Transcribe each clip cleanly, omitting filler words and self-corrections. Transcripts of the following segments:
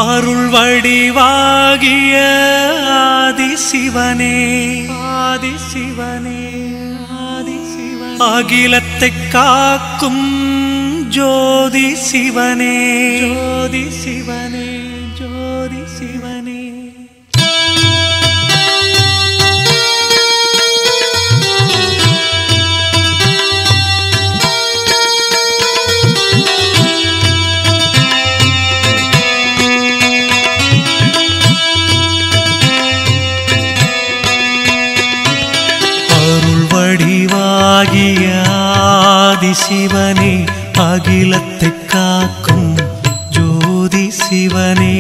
அருள் வடிவாகிய ஆதிசிவனே ஆதிசிவனே ஆதிசிவனே அகிலத்தை காக்கும் ஜோதி சிவனே ஜோதி சிவனே ஜோதி சிவனே வடிவாகிய ஆதிசிவனே அகிலத்தை காக்கும் ஜோதி சிவனே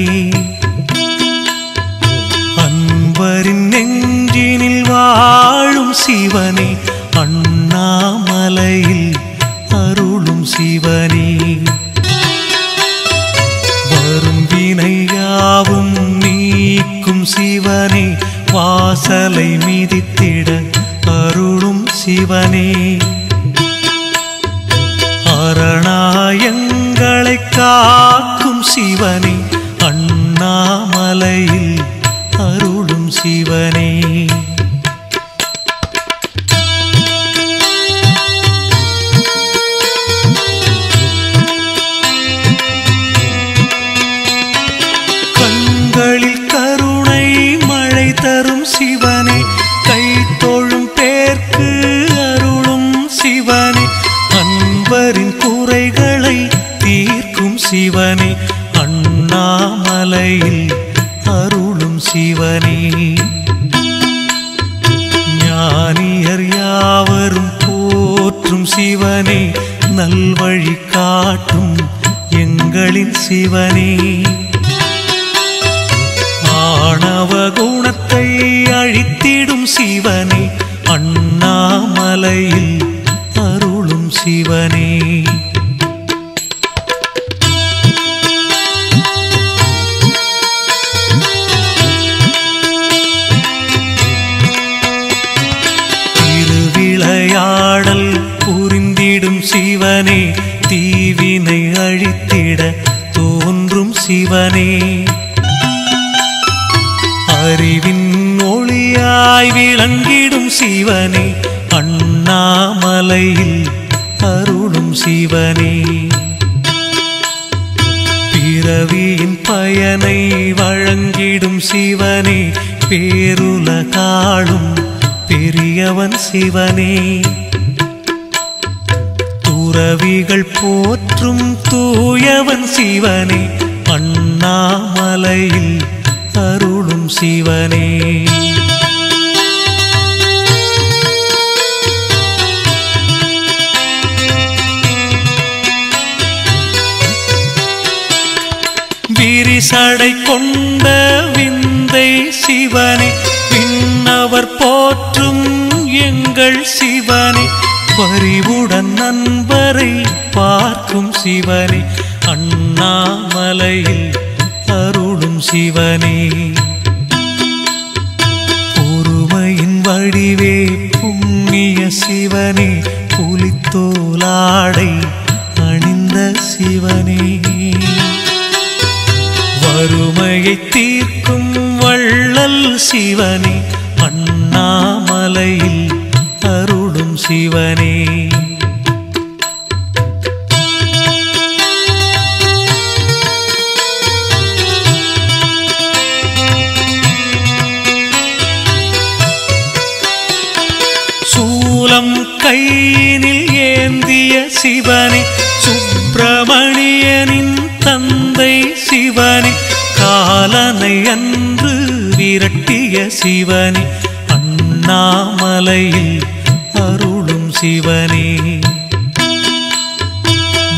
அன்பரின் நெஞ்சினில் வாழும் சிவனே அண்ணாமலையில் அருளும் சிவனே வரும் வினையாவும் நீக்கும் சிவனே வாசலை மிதித்திட அருளும் சிவனே அரணாயங்களை காக்கும் சிவனே அண்ணாமலையில் அருளும் சிவனே கண்களில் கருணை மழை தரும் சிவனே கை தோழும் பேர்க்கு அருளும் சிவனே அன்பரின் குறைகளை தீர்க்கும் சிவனே அண்ணாமலையில் அருளும் சிவனே ஞானியர் யாவரும் போற்றும் சிவனே நல்வழி காட்டும் எங்களின் சிவனே ஆணவ குணத்தை அழித்திடும் சிவனே அண்ணாமலையில் அருளும் சிவனே திருவிளையாடல் புரிந்திடும் சிவனே தீவினை அழித்திட தோன்றும் சிவனே அறிவின் ஒளியாய் விளங்கிடும் சிவனே அண்ணாமலையில் அருளும் சிவனே பிறவியின் பயனை வழங்கிடும் சிவனே பேருலகாளும் பெரியவன் சிவனே துறவிகள் போற்றும் தூயவன் சிவனே அண்ணாமலையில் அருளும் சிவனே விரிசடை கொண்ட விந்தை சிவனே விண்ணவர் போற்றும் எங்கள் சிவனே பரிவுடன் நண்பரை பார்க்கும் சிவனே அண்ணாமலையில் அருளும் சிவனே பொறுமையின் வடிவே புண்ணிய சிவனே புலித்தோலாடை அணிந்த சிவனே வறுமையை தீர்க்கும் வள்ளல் சிவனே அண்ணாமலையில் அருளும் சிவனே சூலம் கையினில் ஏந்திய சிவனே சுப்பிரமணியனின் தந்தை சிவனே காலனை அன்று விரட்டிய சிவனே அண்ணாமலையில் அருளும் சிவனே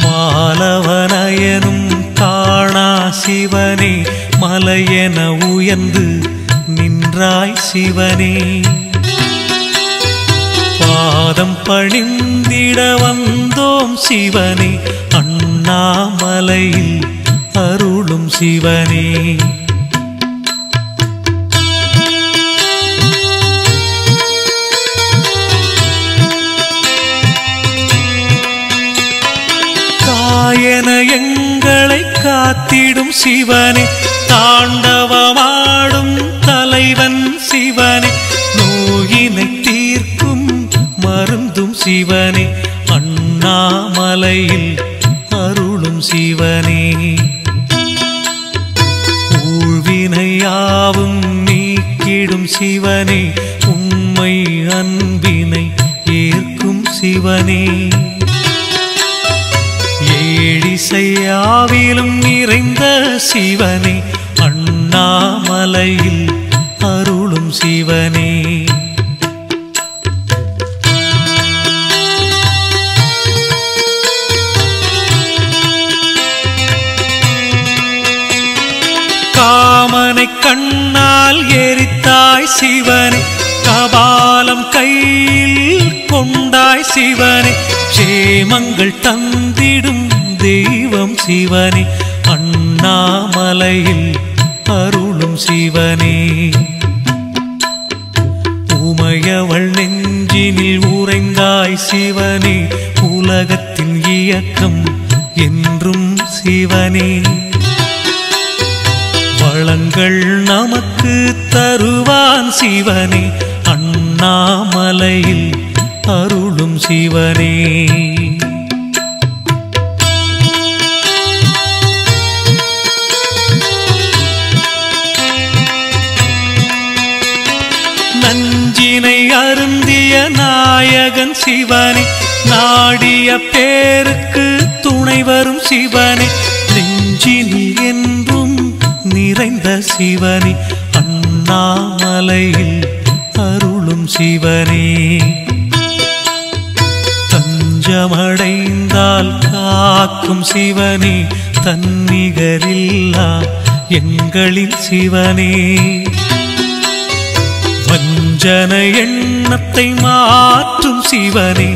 மாலவனயனும் காணா சிவனே மலையென உயர்ந்து நின்றாய் சிவனே பாதம் பணிந்திட வந்தோம் சிவனே அண்ணாமலையில் அருளும் சிவனே காயன எங்களை காத்திடும் சிவனே தாண்டவமாடும் தலைவன் சிவனே, நோயினை தீர்க்கும் மருந்தும் சிவனே, அண்ணாமலையில் அருளும் சிவனே. ஊழ்வினையாவும் நீக்கிடும் சிவனே, உண்மை அன்பினை ஏற்கும் சிவனே. ஏழிசையாவிலும் நிறைந்த சிவனே, அண்ணாமலையில் அருளும் சிவனே. காமனை கண்ணால் எரித்தாய் சிவனே, கபாலம் கையில் கொண்டாய் சிவனே, சேமங்கள் தந்திடும் தெய்வம் சிவனே, அண்ணாமலையில் அருளும் சிவனே. உமையவள் நெஞ்சினில் உறைந்தாய் சிவனே, உலகத்தின் இயக்கம் என்றும் சிவனே. வளங்கள் நமக்கு தருவான் சிவனே, அண்ணாமலையில் அருளும் சிவனே. நஞ்சினை அருந்திய நாயகன் சிவனே, நாடிய பேருக்கு துணை வரும் சிவனே, நெஞ்சினில் என்றும் நிறைந்த சிவனே, அண்ணாமலையில் அருளும் சிவனே. தஞ்சமடைந்தால் காக்கும் சிவனே, தன்னிகரில்லா எங்களின் சிவனே. வஞ்சன எண்ணத்தை மாற்றும் சிவனே,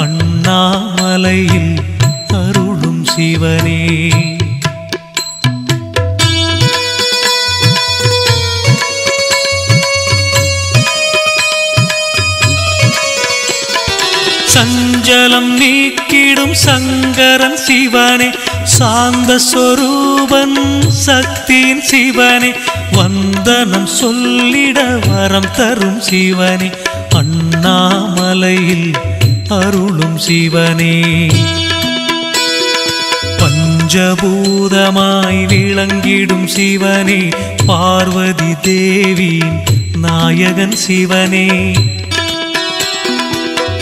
அண்ணாமலையில் அருளும் சிவனே. சஞ்சலம் நீக்கிடும் சங்கரன் சிவனே, சாந்த சொரூபன் சக்தியின் சிவனே, வந்தனம் சொல்லிட வரம் தரும் சிவனே, அண்ணாமலையில் அருளும் சிவனே. பஞ்சபூதமாய் விளங்கிடும் சிவனே, பார்வதி தேவியின் நாயகன் சிவனே.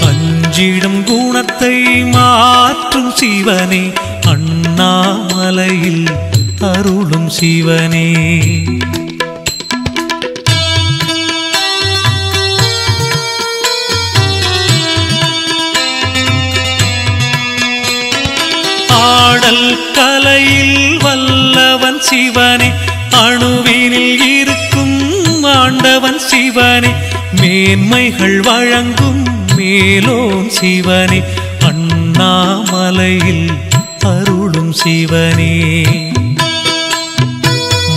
அஞ்சிடும் குணத்தை மாற்றும் சிவனே, அண்ணாமலையில் அருளும் சிவனே. ஆடல் கலையில் வல்லவன் சிவனே, அணுவினில் இருக்கும் ஆண்டவன் சிவனே, மேன்மைகள் வழங்கும் மேலோன் சிவனே, அண்ணாமலையில் அருளும் சிவனே.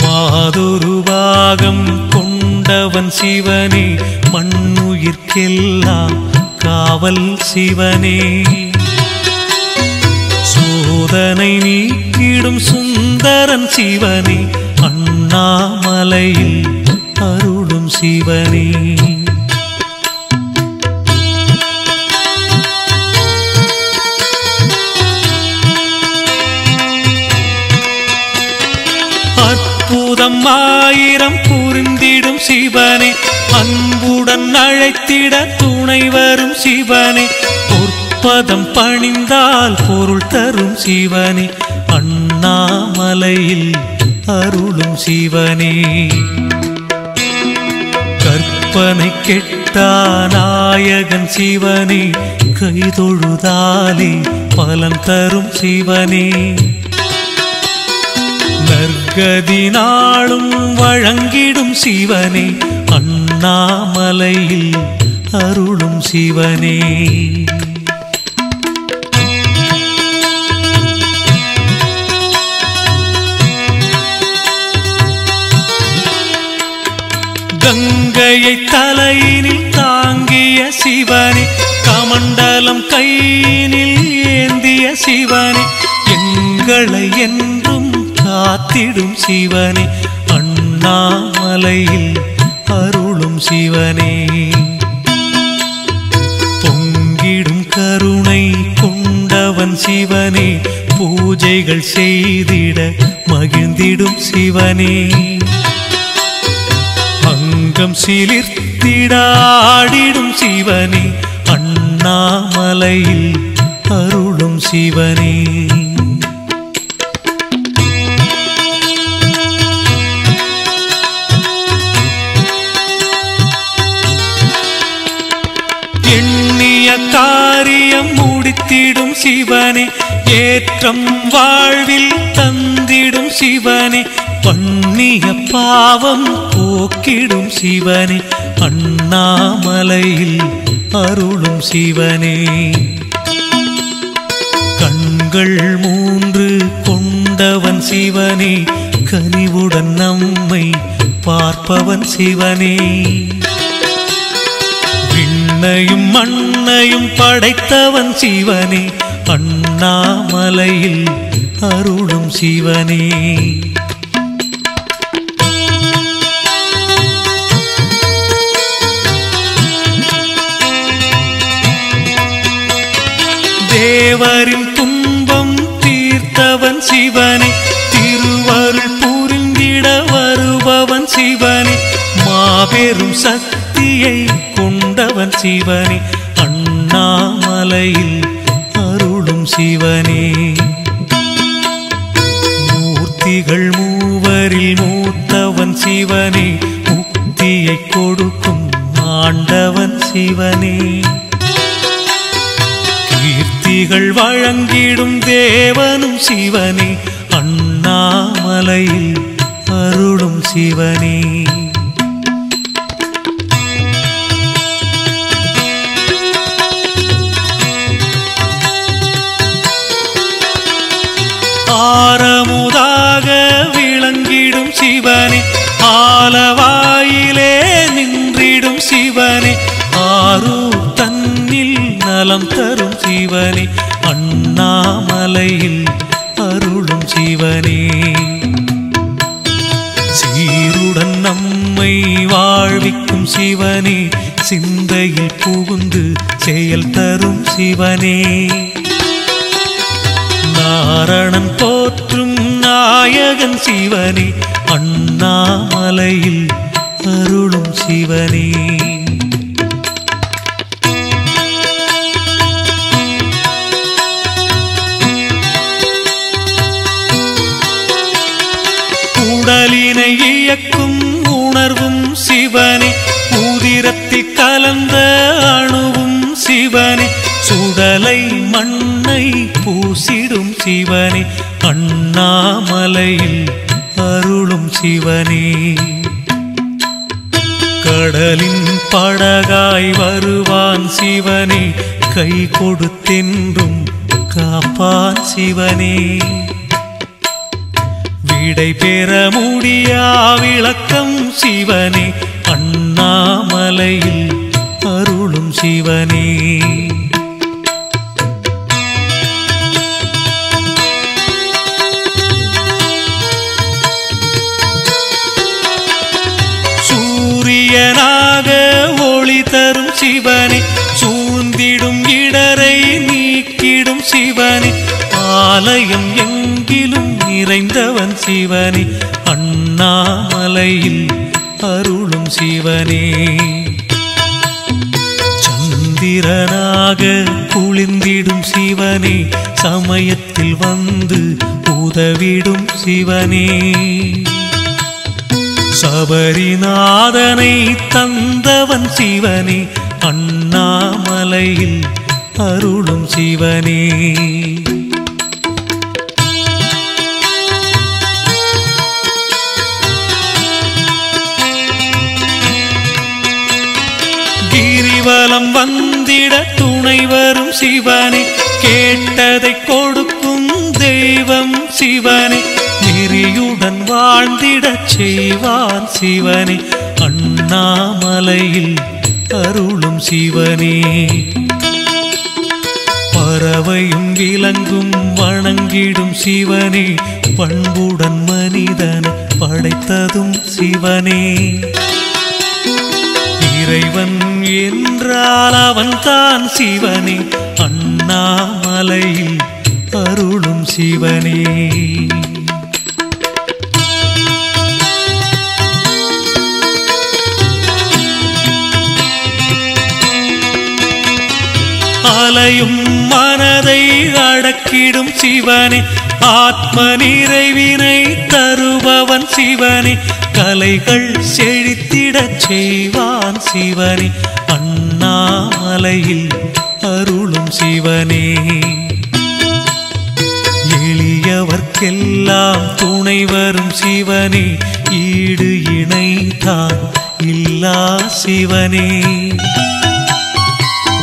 மாதொருபாகம் கொண்டவன் சிவனே, மண்ணுயிர்க்கெல்லாம் காவல் சிவனே. சோதனை நீக்கிடும் சுந்தரன் சிவனே, அண்ணாமலையில் அருளும் சிவனே. அற்புதம் ஆயிரம் புரிந்திடும் சிவனே, அன்புடன் அழைத்திட துணை வரும் சிவனே, பொற்பதம் பணிந்தால் பொருள் தரும் சிவனே, அண்ணாமலையில் அருளும் சிவனே. கற்பனை கெட்டா நாயகன் சிவனே, கைதொழுதாலே பலன் தரும் சிவனே. நற்கதி நாளும் வழங்கிடும் சிவனே, அண்ணாமலையில் அருளும் சிவனே. கங்கையை தலையினில் தாங்கிய சிவனே, கமண்டலம் கையினில் ஏந்திய சிவனே, எங்களை என்றும் காத்திடும் சிவனே, அண்ணாமலையில் அருளும் சிவனே. பொங்கிடும் கருணை கொண்டவன் சிவனே, பூஜைகள் செய்திட மகிழ்ந்திடும் சிவனே. அங்கம் சிலிர்த்திடாடிடும் சிவனே, அண்ணாமலையில் அருளும் சிவனே. எண்ணிய காரியம் முடித்திடும் சிவனே, ஏற்றம் வாழ்வில் தந்திடும் சிவனே. பண்ணிய பாவம் போக்கிடும் சிவனே, அண்ணாமலையில் அருளும் சிவனே. கண்கள் 3 கொண்டவன் சிவனே, கனிவுடன் நம்மை பார்ப்பவன் சிவனே. விண்ணையும் மண்ணையும் படைத்தவன் சிவனே, அண்ணாமலையில் அருளும் சிவனே. தேவரின் துன்பம் தீர்த்தவன் சிவனே, திருவருள் புரிந்திட வருபவன் சிவனே. மாபெரும் சக்தியை கொண்டவன் சிவனே, அண்ணாமலையில் அருளும் சிவனே. மூர்த்திகள் மூவரில் மூத்தவன் சிவனே, முக்தியை கொடுக்கும் ஆண்டவன் சிவனே. கீர்த்திகள் வழங்கிடும் தேவனும் சிவனே, அண்ணாமலையில் அருளும் சிவனே. ஆரமுதாக விளங்கிடும் சிவனே, ஆலவாயிலே நின்றிடும் சிவனே. ஆரூர் தன்னில் நலம் தரும் சிவனே, அண்ணாமலையில் அருளும் சிவனே. சீருடன் நம்மை வாழ்விக்கும் சிவனே, சிந்தையில் புகுந்து செயல் தரும் சிவனே. நாரணன் போற்றும் நாயகன் சிவனே, அண்ணாமலையில் அருளும் சிவனே. உடலினை இயக்கும் உணர்வும் சிவனே, உதிரத்தில் கலந்த அணுவும் சிவனே. சுடலை மண்ணை பூசிடும் சிவனே, அண்ணாமலையில் அருளும் சிவனே. கடலின் படகாய் வருவான் சிவனே, கை கொடுத்தென்றும் காப்பான் சிவனே. விடை பெற முடியா விளக்கம் சிவனே, அண்ணாமலையில் அருளும் சிவனே. சூரியனாக ஒளி தரும் சிவனே, சூழ்ந்திடும் இடரை நீக்கிடும் சிவனே. ஆலயம் எங்கிலும் நிறைந்தவன் சிவனே, அண்ணாமலையில் அருளும் சிவனே. சந்திரனாக குளிர்ந்திடும் சிவனே, சமயத்தில் வந்து உதவிடும் சிவனே. சபரிநாதனை தந்தவன் சிவனே, அண்ணாமலையில் அருளும் சிவனே. கிரிவலம் வந்திட துணை வரும் சிவனே, கேட்டதை கொடுக்கும் தெய்வம் சிவனே. நெறியுடன் வாழ்ந்திடச் செய்வான் சிவனே, அண்ணாமலையில் அருளும் சிவனே. பறவையும் விலங்கும் வணங்கிடும் சிவனே, பண்புடன் மனிதன் படைத்ததும் சிவனே. இறைவன் என்றால் அவன்தான் சிவனே, அண்ணாமலையில் அருளும் சிவனே. அலையும் மனதை அடக்கிடும் சிவனே, ஆத்ம நிறைவினை தருபவன் சிவனே. கலைகள் செழித்திடச் செய்வான் சிவனே, அண்ணாமலையில் அருளும் சிவனே. எளியவர்க்கெல்லாம் துணை வரும் சிவனே, ஈடு இணைதான் இல்லா சிவனே.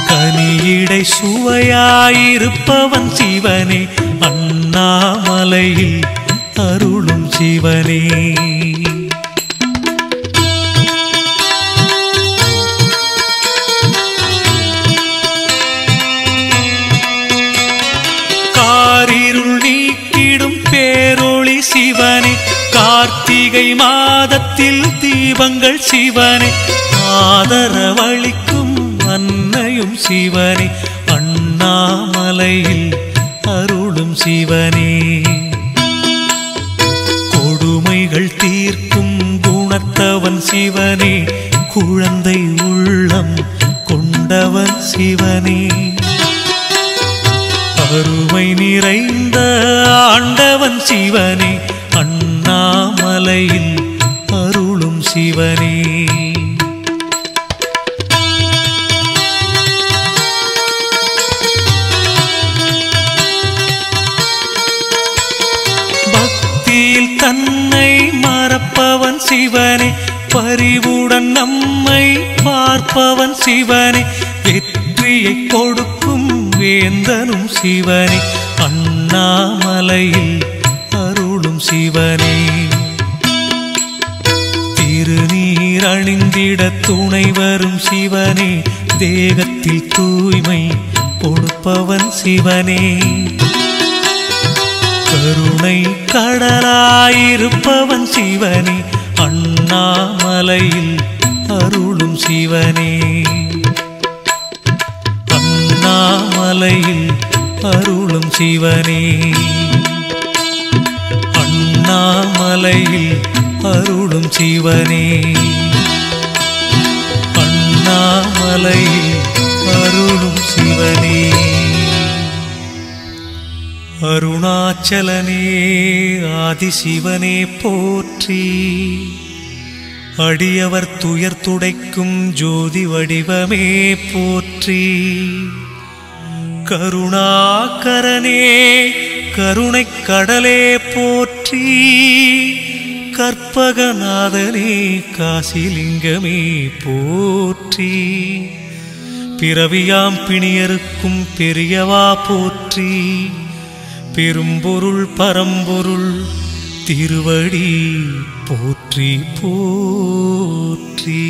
கனியிடை சுவையாயிருப்பவன் சிவனே, அண்ணாமலையில் அருளும் சிவனே. காரிருள் நீக்கிடும் பேரொளி சிவனே, கார்த்திகை மாதத்தில் தீபங்கள் சிவனே. ஆதரவளிக்கும் அன்னையும் சிவனே, அண்ணாமலையில் அருளும் சிவனே. கொடுமைகள் தீர்க்கும் குணத்தவன் சிவனே, குழந்தை உள்ளம் கொண்டவன் சிவனே. அருமை நிறைந்த ஆண்டவன் சிவனே, அண்ணாமலையில் அருளும் சிவனே. பக்தியில் தன்னை மறப்பவன் சிவனே, பரிவுடன் நம்மை பார்ப்பவன் சிவனே. வெற்றியை கொடுக்கும் வேந்தனும் சிவனே, அண்ணாமலையில் அருளும் சிவனே. திருநீர் அணிந்திட துணை வரும் சிவனே, தேகத்தில் தூய்மை கொடுப்பவன் சிவனே. கருணை கடலாயிருப்பவன் சிவனே, அண்ணாமலையில் அருளும் சிவனே. அண்ணாமலையில் அருளும் சிவனே, அண்ணாமலையில் அருளும் சிவனே. அண்ணாமலையில் அருளும் சிவனே. அருணாச்சலனே ஆதிசிவனே போற்றி, அடியவர் துயர் துடைக்கும் ஜோதி வடிவமே போற்றி. கருணாகரனே கருணைக் கடலே போற்றி, கற்பகநாதனே காசிலிங்கமே போற்றி. பிறவியாம் பிணியருக்கும் பெரியவா போற்றி, பெரும்பொருள் பரம்பொருள் திருவடி போற்றி போற்றி.